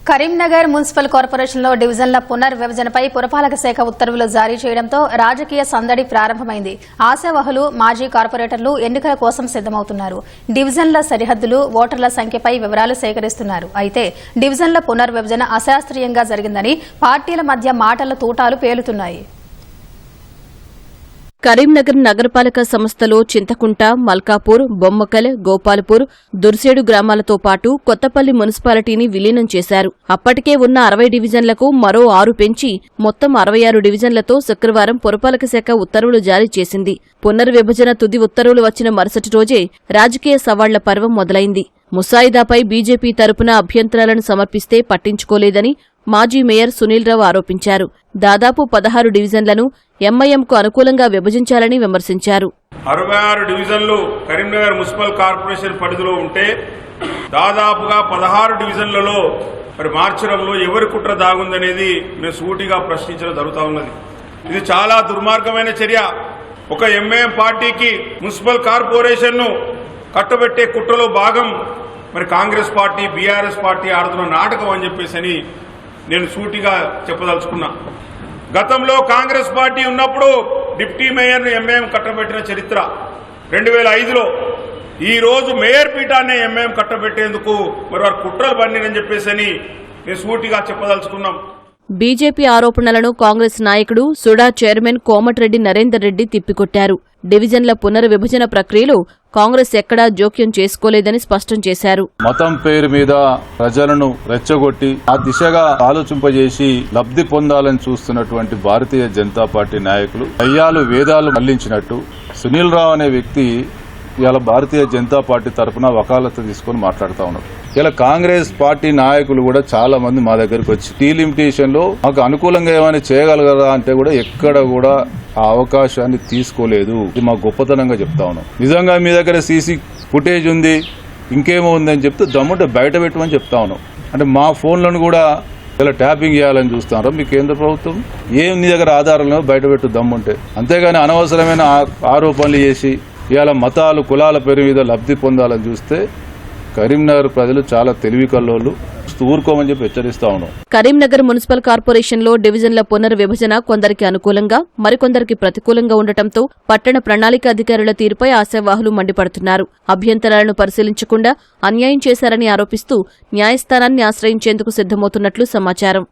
Karimnagar municipal కార్పొరేషన్లో డివిజన్ల పునర్విభజనపై పురపాలక శాఖ ఉత్తర్వులు జారీ చేయడంతో రాజకీయ సందడి ప్రారంభమైంది. ఆశావహులు మాజీ కార్పొరేటర్లు ఎన్నికల కోసం సిద్దమవుతున్నారు. డివిజన్ల సరిహద్దులు, ఓటర్ల సంఖ్యపై వివరాలు సేకరిస్తున్నారు. అయితే డివిజన్ల పునర్విభజన అశాస్త్రీయంగా జరిగిందని పార్టీల మధ్య మాటల తూటాలు పేలుతున్నాయి. కరీంనగర్ నగరపాలక సంస్థలో చింతకుంట, మల్కాపూర్, బొమ్మకల్, గోపాల్పూర్, దుర్సేడు గ్రామాలతో పాటు కొత్తపల్లి మున్సిపాలిటీని విలీనం చేశారు. అప్పటికే ఉన్న 60 డివిజన్లకు మరో 6 పెంచి మొత్తం 66 డివిజన్లతో శుక్రవారం పురపాలక శాఖ ఉత్తర్వులు జారీ చేసింది. పునర్విభజన తుది ఉత్తర్వులు వచ్చిన మరుసటి రోజే రాజకీయ సవాళ్ల పర్వం మొదలైంది. ముసాయిదాపై బీజేపీ తరపున అభ్యంతరాలను సమర్పిస్తే పట్టించుకోలేదని మాజీ మేయర్ సునీల్ రావు ఆరోపించారు. దాదాపు 16 డివిజన్లను ఎంఐఎంకు అనుకూలంగా విభజించాలని విమర్శించారు. 66 డివిజన్లు కరీంనగర్ మున్సిపల్ కార్పొరేషన్ పరిధిలో ఉంటే దాదాపుగా 16 డివిజన్లలో మార్చడంలో ఎవరి కుట్ర దాగుందనేది మేము సూటిగా ప్రశ్నించడం జరుగుతూ ఉన్నది. ఇది చాలా దుర్మార్గమైన చర్య. ఒక ఎంఐఎం పార్టీకి మున్సిపల్ కార్పొరేషన్ ను కట్టబెట్టే కుట్రలో భాగం కాంగ్రెస్ పార్టీ, బీఆర్ఎస్ పార్టీ ఆడుతున్న నాటకం అని చెప్పేసి నేను సూటిగా చెప్పదలుచుకున్నా. గతంలో కాంగ్రెస్ పార్టీ ఉన్నప్పుడు డిప్యూటీ మేయర్ను ఎంఐఎం కట్టబెట్టిన చరిత్ర 2005లో. ఈ రోజు మేయర్ పీఠాన్ని ఎంఐఎం కట్టబెట్టేందుకు వారు కుట్రలు పన్నిరని చెప్పేసి నేను సూటిగా చెప్పదలుచుకున్నాం. బీజేపీ ఆరోపణలను కాంగ్రెస్ నాయకుడు సుడా చైర్మన్ కోమటిరెడ్డి నరేందర్ రెడ్డి తిప్పికొట్టారు. డివిజన్ల పునర్విభజన ప్రక్రియలో కాంగ్రెస్ ఎక్కడా జోక్యం చేసుకోలేదని స్పష్టం చేశారు. మతం పేరు మీద ప్రజలను రెచ్చగొట్టి ఆ దిశగా ఆలోచింపజేసి లబ్ధి పొందాలని చూస్తున్నటువంటి భారతీయ జనతా పార్టీ నాయకులు దయ్యాలు వేదాలు మళ్లించినట్టు సునీల్ రావు అనే వ్యక్తి ఇవాళ భారతీయ జనతా పార్టీ తరఫున వకాలత తీసుకుని మాట్లాడుతూ ఉన్నారు. ఇలా కాంగ్రెస్ పార్టీ నాయకులు కూడా చాలా మంది మా దగ్గరకు వచ్చి డీలిమిటేషన్ లో మాకు అనుకూలంగా ఏమైనా చేయగలగరా అంటే కూడా ఎక్కడ కూడా ఆ అవకాశాన్ని తీసుకోలేదు. ఇది మా గొప్పతనంగా చెప్తా ఉన్నాం. నిజంగా మీ దగ్గర సీసీ ఫుటేజ్ ఉంది, ఇంకేమో ఉందని చెప్తే దమ్ముంటే బయట పెట్టమని చెప్తా ఉన్నాం. అంటే మా ఫోన్లను కూడా ఇలా ట్యాపింగ్ చేయాలని చూస్తారా మీ కేంద్ర ప్రభుత్వం? ఏం నీ దగ్గర ఆధారాలను బయట పెట్టు దమ్ముంటే. అంతేగాని అనవసరమైన ఆరోపణలు చేసి ఇవాళ మతాలు, కులాల పేరు మీద లబ్ధి పొందాలని చూస్తే కరీంనగర్ ప్రజలు చాలా తెలివి కల్లోళ్ళు, ఊరుకోమని చెప్పి హెచ్చరిస్తా ఉన్నాం. కరీంనగర్ మున్సిపల్ కార్పొరేషన్లో డివిజన్ల పునర్విభజన కొందరికి అనుకూలంగా, మరికొందరికి ప్రతికూలంగా ఉండటంతో పట్టణ ప్రణాళిక అధికారుల తీరుపై ఆశావాహులు మండిపడుతున్నారు. అభ్యంతరాలను పరిశీలించకుండా అన్యాయం చేశారని ఆరోపిస్తూ న్యాయస్థానాన్ని ఆశ్రయించేందుకు సిద్దమవుతున్నట్లు సమాచారం.